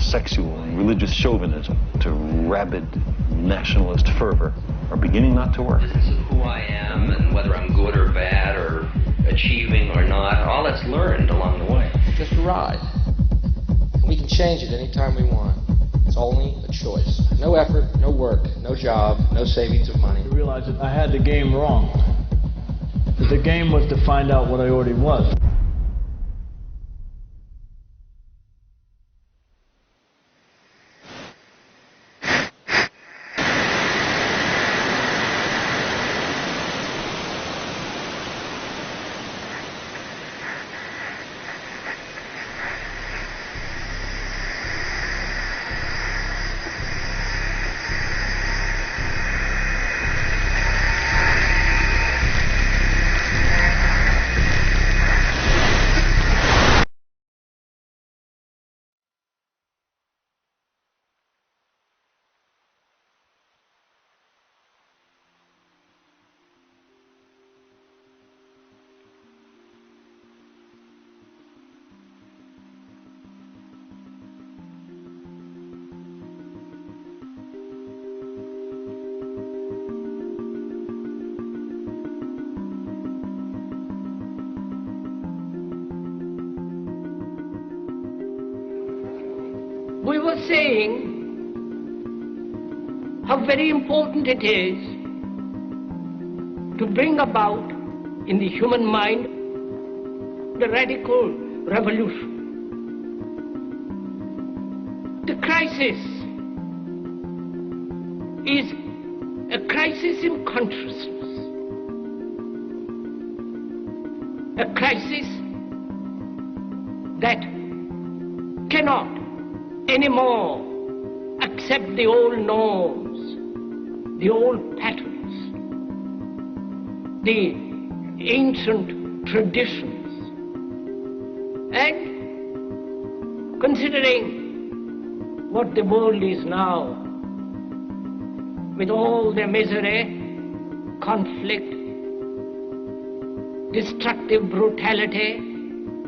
sexual and religious chauvinism to rabid nationalist fervor are beginning not to work. The sense of who I am and whether I'm good or bad or achieving or not, all that's learned along the way. Just a ride. We can change it anytime we want. It's only a choice. No effort, no work, no job, no savings of money. I realized that I had the game wrong. That the game was to find out what I already was. We were saying how very important it is to bring about in the human mind the radical revolution. The crisis is a crisis in consciousness, a crisis that cannot anymore accept the old norms, the old patterns, the ancient traditions. And considering what the world is now, with all the misery, conflict, destructive brutality,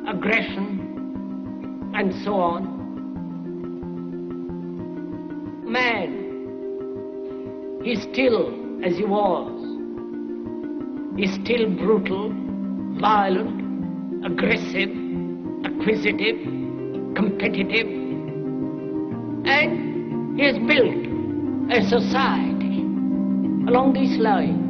aggression, and so on, man is still as he was. He's still brutal, violent, aggressive, acquisitive, competitive, and he has built a society along these lines.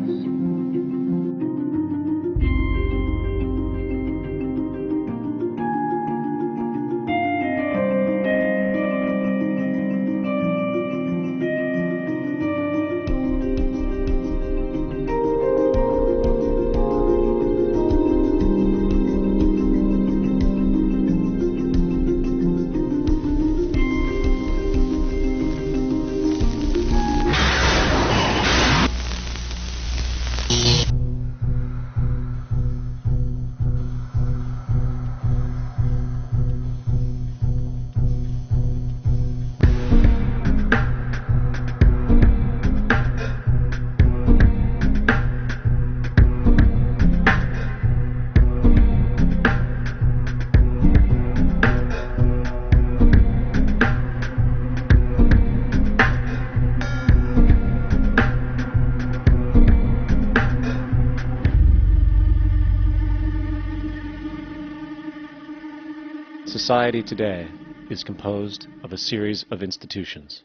Society today is composed of a series of institutions.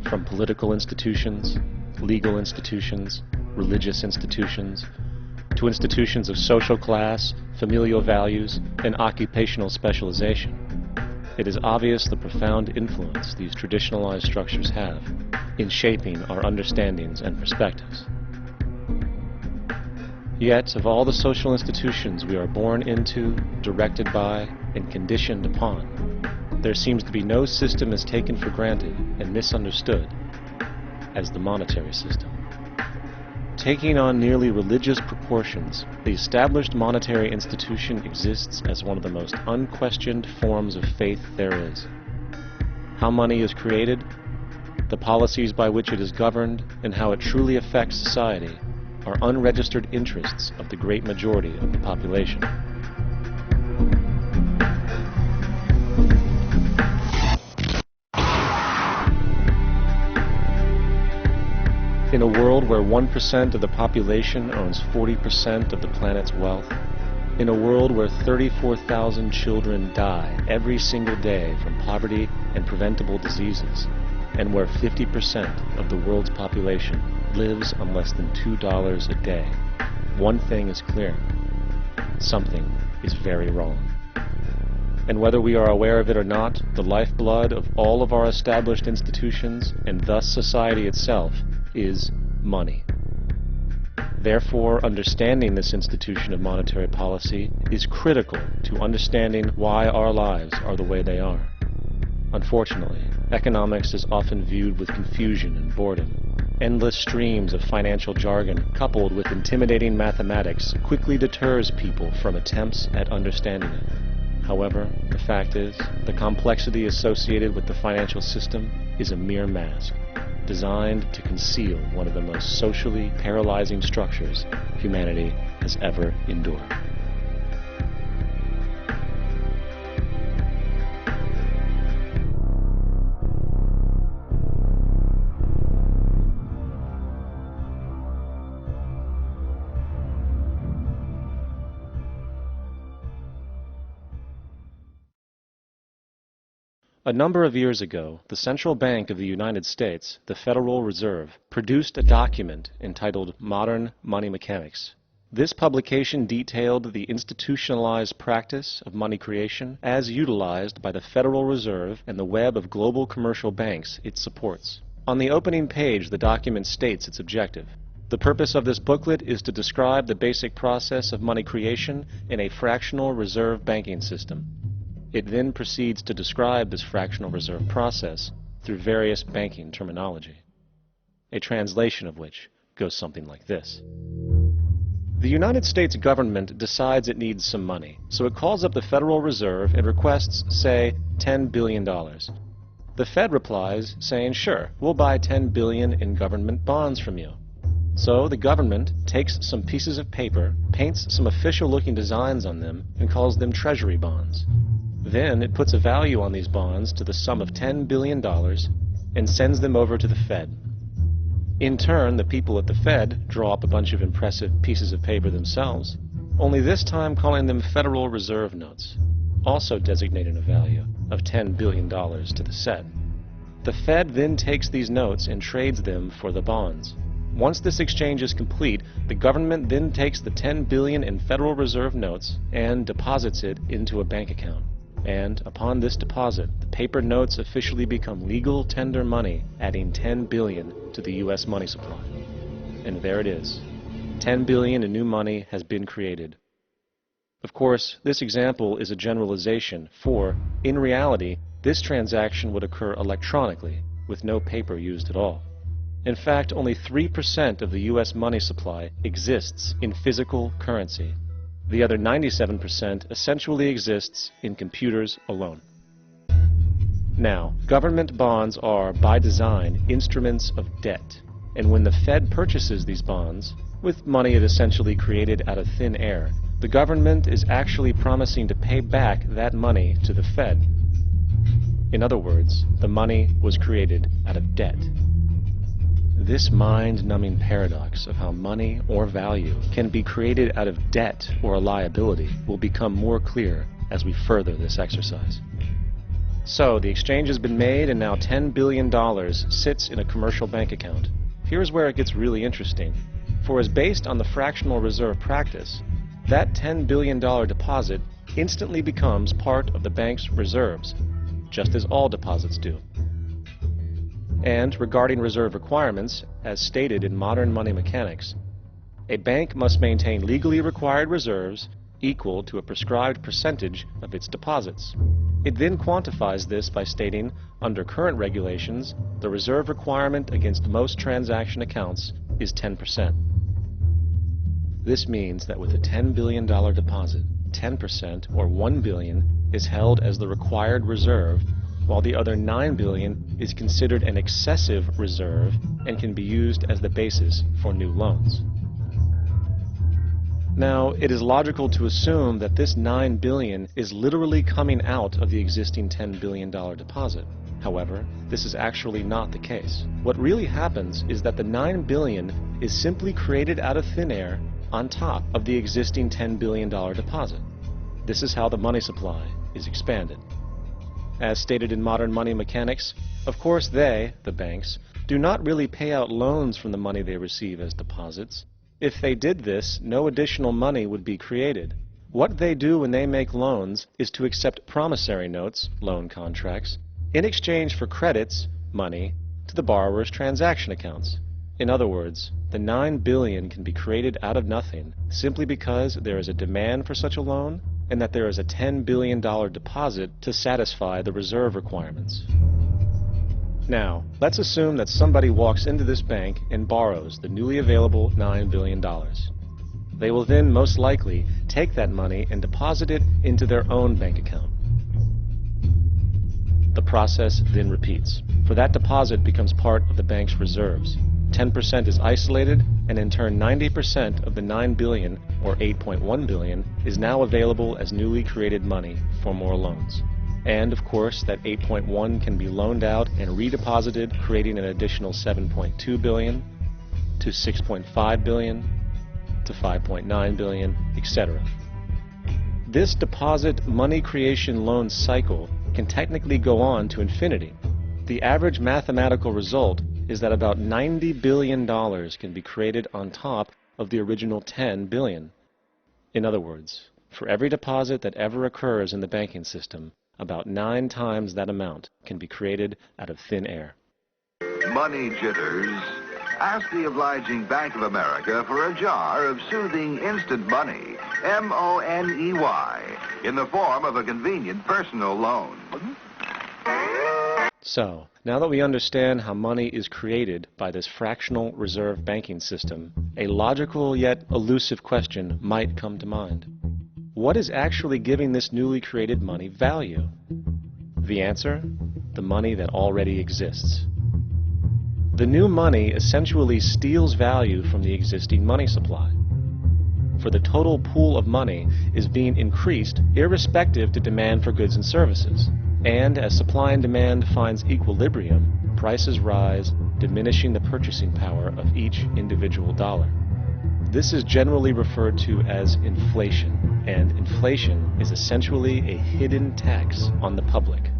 From political institutions, legal institutions, religious institutions, to institutions of social class, familial values, and occupational specialization. It is obvious the profound influence these traditionalized structures have in shaping our understandings and perspectives. Yet, of all the social institutions we are born into, directed by, and conditioned upon, there seems to be no system as taken for granted and misunderstood as the monetary system. Taking on nearly religious proportions, the established monetary institution exists as one of the most unquestioned forms of faith there is. How money is created, the policies by which it is governed, and how it truly affects society are unregistered interests of the great majority of the population. In a world where 1% of the population owns 40% of the planet's wealth, in a world where 34,000 children die every single day from poverty and preventable diseases, and where 50% of the world's population lives on less than $2 a day, one thing is clear: something is very wrong. And whether we are aware of it or not, the lifeblood of all of our established institutions, and thus society itself, is money. Therefore, understanding this institution of monetary policy is critical to understanding why our lives are the way they are. Unfortunately, economics is often viewed with confusion and boredom. Endless streams of financial jargon coupled with intimidating mathematics quickly deters people from attempts at understanding it. However, the fact is, the complexity associated with the financial system is a mere mask, designed to conceal one of the most socially paralyzing structures humanity has ever endured. A number of years ago, the Central Bank of the United States, the Federal Reserve, produced a document entitled Modern Money Mechanics. This publication detailed the institutionalized practice of money creation as utilized by the Federal Reserve and the web of global commercial banks it supports. On the opening page, the document states its objective. The purpose of this booklet is to describe the basic process of money creation in a fractional reserve banking system. It then proceeds to describe this fractional reserve process through various banking terminology, a translation of which goes something like this. The United States government decides it needs some money, so it calls up the Federal Reserve and requests, say, $10 billion. The Fed replies saying, sure, we'll buy $10 billion in government bonds from you. So the government takes some pieces of paper, paints some official-looking designs on them, and calls them treasury bonds. Then it puts a value on these bonds to the sum of $10 billion and sends them over to the Fed. In turn, the people at the Fed draw up a bunch of impressive pieces of paper themselves, only this time calling them Federal Reserve notes, also designating a value of $10 billion to the set. The Fed then takes these notes and trades them for the bonds. Once this exchange is complete, the government then takes the $10 billion in Federal Reserve notes and deposits it into a bank account. And upon this deposit, the paper notes officially become legal tender money, adding $10 billion to the U.S. money supply. And there it is. $10 billion in new money has been created. Of course, this example is a generalization, for, in reality, this transaction would occur electronically, with no paper used at all. In fact, only 3% of the U.S. money supply exists in physical currency. The other 97% essentially exists in computers alone. Now, government bonds are, by design, instruments of debt. And when the Fed purchases these bonds, with money it essentially created out of thin air, the government is actually promising to pay back that money to the Fed. In other words, the money was created out of debt. This mind-numbing paradox of how money or value can be created out of debt or a liability will become more clear as we further this exercise. So, the exchange has been made and now $10 billion sits in a commercial bank account. Here's where it gets really interesting. For as based on the fractional reserve practice, that $10 billion deposit instantly becomes part of the bank's reserves, just as all deposits do. And regarding reserve requirements, as stated in modern money mechanics, a bank must maintain legally required reserves equal to a prescribed percentage of its deposits. It then quantifies this by stating, under current regulations, the reserve requirement against most transaction accounts is 10%. This means that with a $10 billion deposit, 10% or $1 billion is held as the required reserve, while the other $9 billion is considered an excessive reserve and can be used as the basis for new loans. Now, it is logical to assume that this $9 billion is literally coming out of the existing $10 billion deposit. However, this is actually not the case. What really happens is that the 9 billion is simply created out of thin air on top of the existing $10 billion deposit. This is how the money supply is expanded. As stated in modern money mechanics, of course they, the banks, do not really pay out loans from the money they receive as deposits. If they did this, no additional money would be created. What they do when they make loans is to accept promissory notes, loan contracts, in exchange for credits, money, to the borrower's transaction accounts. In other words, the 9 billion can be created out of nothing simply because there is a demand for such a loan and that there is a $10 billion deposit to satisfy the reserve requirements. Now, let's assume that somebody walks into this bank and borrows the newly available $9 billion. They will then most likely take that money and deposit it into their own bank account. The process then repeats, for that deposit becomes part of the bank's reserves. 10% is isolated, and in turn 90% of the 9 billion, or 8.1 billion, is now available as newly created money for more loans. And of course, that 8.1 can be loaned out and redeposited, creating an additional 7.2 billion, to 6.5 billion, to 5.9 billion, etc. This deposit money creation loan cycle can technically go on to infinity. The average mathematical result is that about $90 billion can be created on top of the original 10 billion. In other words, for every deposit that ever occurs in the banking system, about 9 times that amount can be created out of thin air. Money jitters. Ask the obliging Bank of America for a jar of soothing instant money, M-O-N-E-Y, in the form of a convenient personal loan. So, now that we understand how money is created by this fractional reserve banking system, a logical yet elusive question might come to mind. What is actually giving this newly created money value? The answer? The money that already exists. The new money essentially steals value from the existing money supply. For the total pool of money is being increased irrespective to demand for goods and services. And as supply and demand finds equilibrium, prices rise, diminishing the purchasing power of each individual dollar. This is generally referred to as inflation, and inflation is essentially a hidden tax on the public.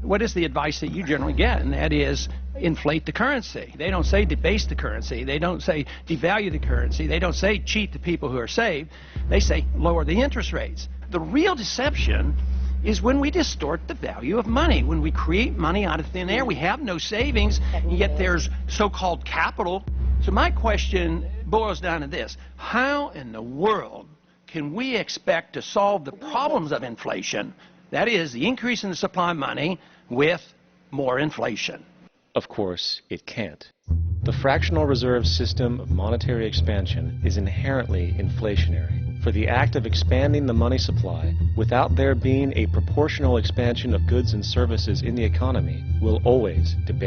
What is the advice that you generally get? And that is, inflate the currency. They don't say debase the currency. They don't say devalue the currency. They don't say cheat the people who are saved. They say lower the interest rates. The real deception is when we distort the value of money. When we create money out of thin air, we have no savings, and yet there's so-called capital. So my question boils down to this: how in the world can we expect to solve the problems of inflation, that is, the increase in the supply of money, with more inflation? Of course, it can't. The fractional reserve system of monetary expansion is inherently inflationary. For the act of expanding the money supply without there being a proportional expansion of goods and services in the economy will always debase